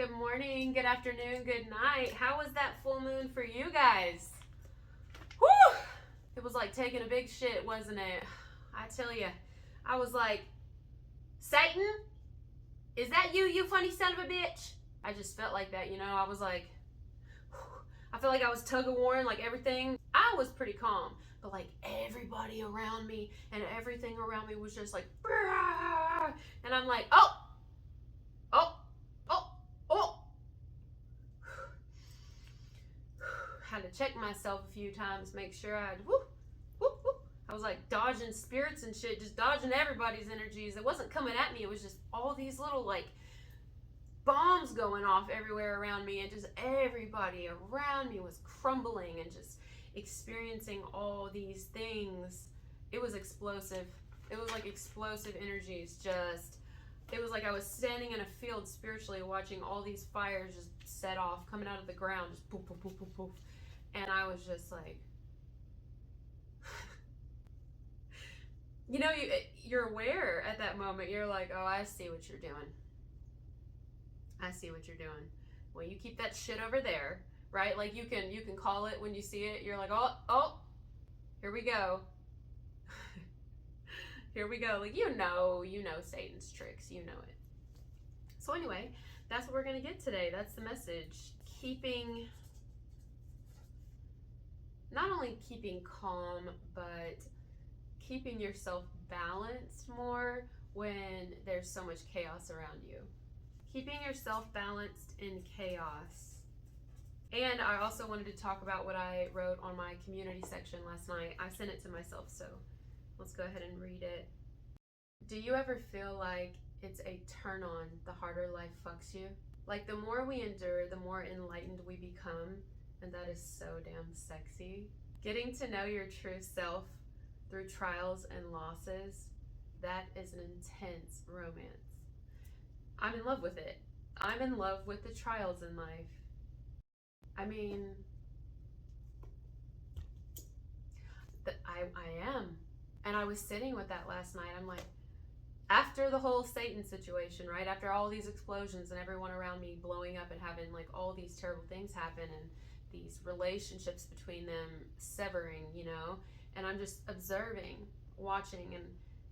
Good morning, good afternoon, good night. How was that full moon for you guys? Whew! It was like taking a big shit, wasn't it? I tell you, I was like, Satan, is that you, you funny son of a bitch? I just felt like that, you know? I was like, I felt like I was tug of warring, like everything. I was pretty calm, but like everybody around me and everything around me was just like, and I'm like, oh, oh, oh, oh. Had to check myself a few times, make sure I'd whoop, whoop, whoop. I was like dodging spirits and shit, just dodging everybody's energies. It wasn't coming at me, it was just all these little like bombs going off everywhere around me, and just everybody around me was crumbling and just experiencing all these things. It was explosive. It was like explosive energies. Just, it was like I was standing in a field spiritually watching all these fires just set off, coming out of the ground, just poof, poof, poof, poof, poof. And I was just like, you know, you're aware at that moment. You're like, oh, I see what you're doing. I see what you're doing. Well, you keep that shit over there, right? Like you can call it when you see it. You're like, oh, here we go. Here we go. Like you know Satan's tricks. You know it. So anyway, that's what we're gonna get today. That's the message. Not only keeping calm, but keeping yourself balanced more when there's so much chaos around you. Keeping yourself balanced in chaos. And I also wanted to talk about what I wrote on my community section last night. I sent it to myself, so let's go ahead and read it. Do you ever feel like it's a turn on the harder life fucks you? Like the more we endure, the more enlightened we become, and that is so damn sexy. Getting to know your true self through trials and losses, that is an intense romance. I'm in love with it. I'm in love with the trials in life. I mean, I am. And I was sitting with that last night. I'm like, after the whole Satan situation, right? After all these explosions and everyone around me blowing up and having like all these terrible things happen and these relationships between them severing, you know? And I'm just observing, watching and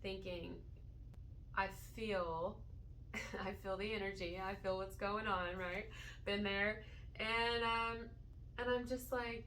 thinking, I feel the energy. I feel what's going on, right? Been there. And I'm just like,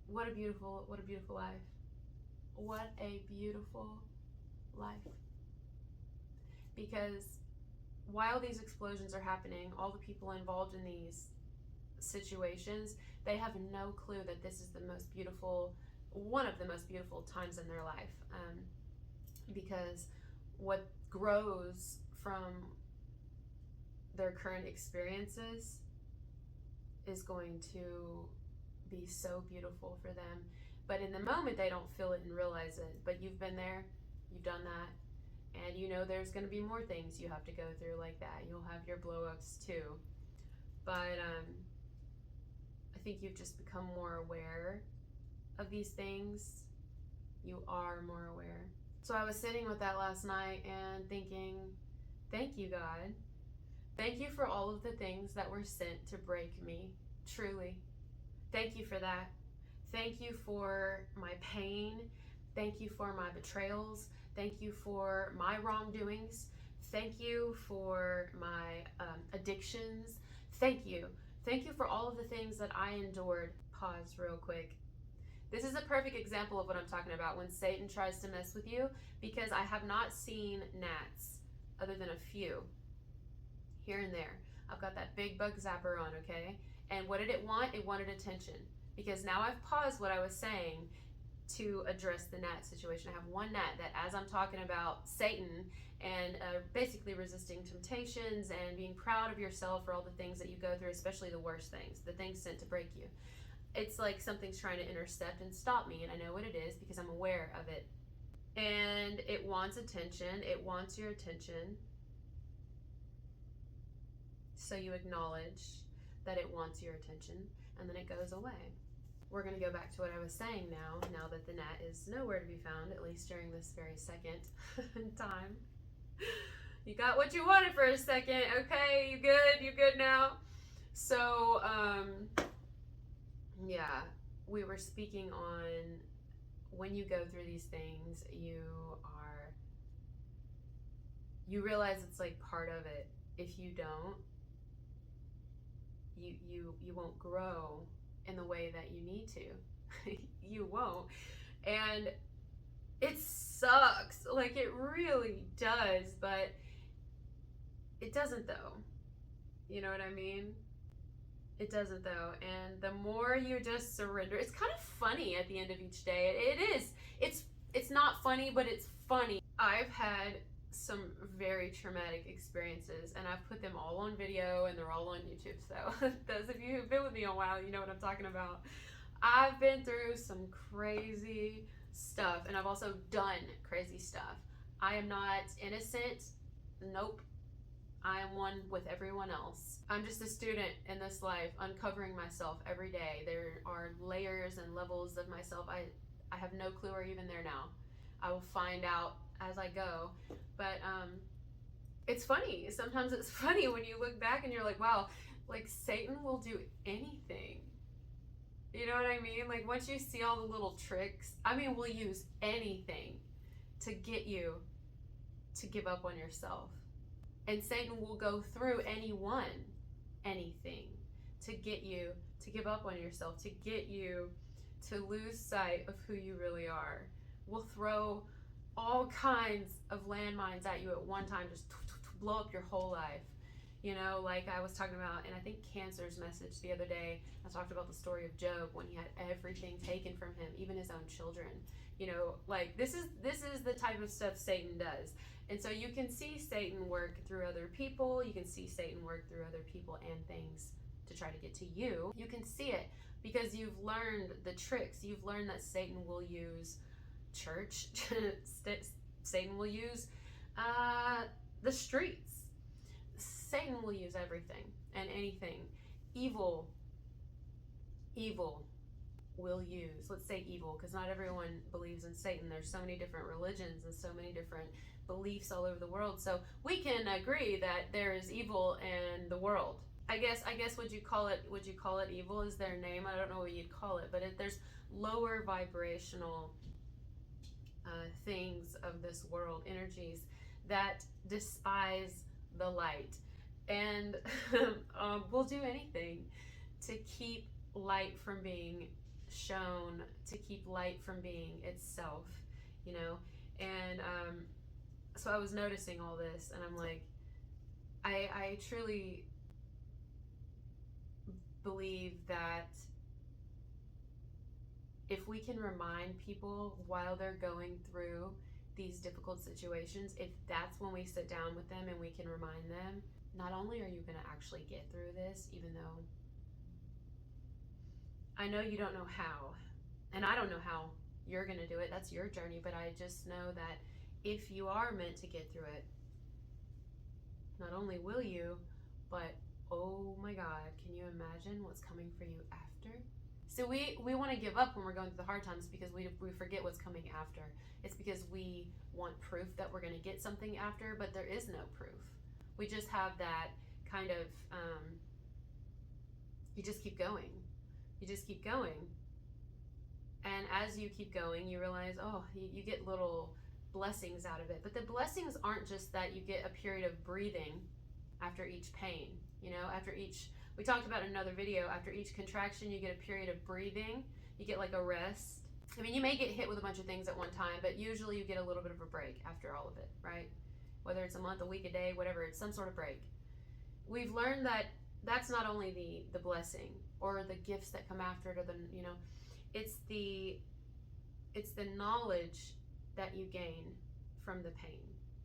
what a beautiful life. What a beautiful life. Because while these explosions are happening, all the people involved in these situations, they have no clue that this is one of the most beautiful times in their life. Because what grows from their current experiences is going to be so beautiful for them. But in the moment, they don't feel it and realize it. But you've been there, you've done that, and you know there's going to be more things you have to go through like that. You'll have your blow-ups too. But I think you've just become more aware of these things. You are more aware. So I was sitting with that last night and thinking, thank you, God. Thank you for all of the things that were sent to break me, truly. Thank you for that. Thank you for my pain. Thank you for my betrayals. Thank you for my wrongdoings. Thank you for my addictions. Thank you. Thank you for all of the things that I endured. Pause real quick. This is a perfect example of what I'm talking about when Satan tries to mess with you, because I have not seen gnats other than a few here and there. I've got that big bug zapper on, okay? And what did it want? It wanted attention. Because now I've paused what I was saying to address the gnat situation. I have one gnat that, as I'm talking about Satan and basically resisting temptations and being proud of yourself for all the things that you go through, especially the worst things, the things sent to break you. It's like something's trying to intercept and stop me, and I know what it is because I'm aware of it. And it wants attention. It wants your attention. So you acknowledge that it wants your attention, and then it goes away. We're going to go back to what I was saying now that the gnat is nowhere to be found, at least during this very second time. You got what you wanted for a second, okay? You good? You good now? So, yeah, we were speaking on when you go through these things, you realize it's like part of it. If you don't, you won't grow in the way that you need to. You won't. And it sucks. Like, it really does, but it doesn't though. You know what I mean? It doesn't though. And the more you just surrender, it's kind of funny at the end of each day. It is. It's not funny, but it's funny. I've had some very traumatic experiences, and I've put them all on video, and they're all on YouTube. So those of you who've been with me a while, you know what I'm talking about. I've been through some crazy stuff, and I've also done crazy stuff. I am not innocent. Nope. I am one with everyone else. I'm just a student in this life, uncovering myself every day. There are layers and levels of myself. I have no clue or even there now. I will find out as I go. But it's funny. Sometimes it's funny when you look back and you're like, wow, like Satan will do anything. You know what I mean? Like, once you see all the little tricks, I mean, we'll use anything to get you to give up on yourself. And Satan will go through anything to get you to give up on yourself, to get you to lose sight of who you really are. We'll throw all kinds of landmines at you at one time, just blow up your whole life. You know, like I was talking about, and I think Cancer's message the other day, I talked about the story of Job when he had everything taken from him, even his own children. You know, like this is the type of stuff Satan does. And so you can see Satan work through other people. You can see Satan work through other people and things to try to get to you. You can see it because you've learned the tricks. You've learned that Satan will use church. Satan will use the streets. Satan will use everything and anything. Evil will use, let's say evil, because not everyone believes in Satan. There's so many different religions and so many different beliefs all over the world. So we can agree that there is evil in the world. I guess would you call it evil is their name? I don't know what you'd call it, but there's lower vibrational things of this world, energies that despise the light, and will do anything to keep light from being shown, to keep light from being itself, you know. And so I was noticing all this, and I'm like, I truly believe that if we can remind people while they're going through these difficult situations, if that's when we sit down with them and we can remind them, not only are you going to actually get through this, even though I know you don't know how, and I don't know how you're going to do it, that's your journey, but I just know that if you are meant to get through it, not only will you, but oh my God, can you imagine what's coming for you after? So we want to give up when we're going through the hard times because we forget what's coming after. It's because we want proof that we're going to get something after, but there is no proof. We just have that kind of, you just keep going. You just keep going. And as you keep going, you realize, oh, you get little blessings out of it. But the blessings aren't just that you get a period of breathing after each pain. You know, after each, we talked about in another video, after each contraction, you get a period of breathing. You get like a rest. I mean, you may get hit with a bunch of things at one time, but usually you get a little bit of a break after all of it, right? Whether it's a month, a week, a day, whatever, it's some sort of break. We've learned that that's not only the blessing or the gifts that come after it, or the, you know, it's the knowledge that you gain from the pain,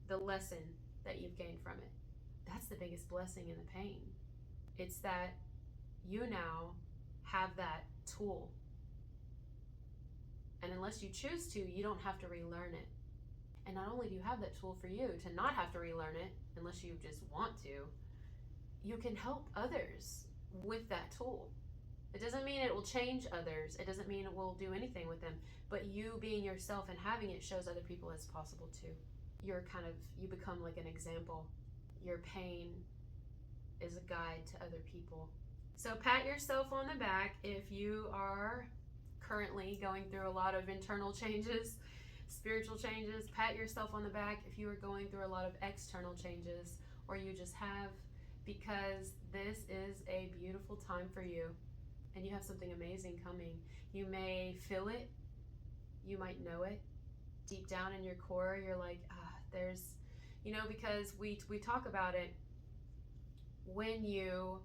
the lesson that you've gained from it. That's the biggest blessing in the pain. It's that you now have that tool. And unless you choose to, you don't have to relearn it. And not only do you have that tool for you to not have to relearn it, unless you just want to, you can help others with that tool. It doesn't mean it will change others. It doesn't mean it will do anything with them. But you being yourself and having it shows other people it's possible too. you become like an example. Your pain is a guide to other people. So pat yourself on the back if you are currently going through a lot of internal changes, spiritual changes. Pat yourself on the back if you are going through a lot of external changes, or you just have, because this is a beautiful time for you and you have something amazing coming. You may feel it, you might know it deep down in your core. You're like, there's, because we talk about it. When you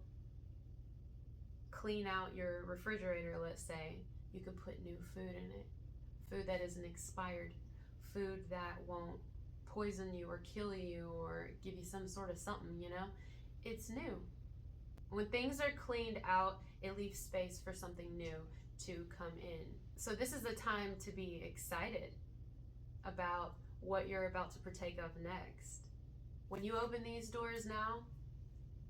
clean out your refrigerator, let's say, you can put new food in it, food that isn't expired, food that won't poison you or kill you or give you some sort of something, it's new. When things are cleaned out, it leaves space for something new to come in. So this is a time to be excited about what you're about to partake of next. When you open these doors now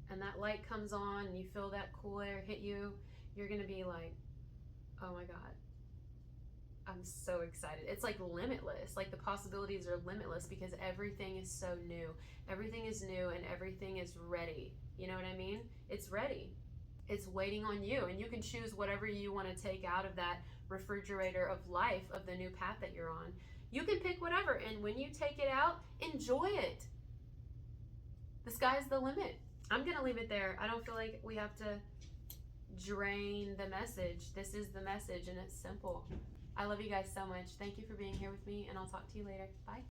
and that light comes on and you feel that cool air hit you, you're gonna be like, oh my God, I'm so excited. It's like limitless. Like the possibilities are limitless because everything is so new. Everything is new and everything is ready. You know what I mean? It's ready. It's waiting on you, and you can choose whatever you want to take out of that refrigerator of life, of the new path that you're on. You can pick whatever, and when you take it out, enjoy it. The sky's the limit. I'm gonna leave it there. I don't feel like we have to drain the message. This is the message, and it's simple. I love you guys so much. Thank you for being here with me, and I'll talk to you later. Bye.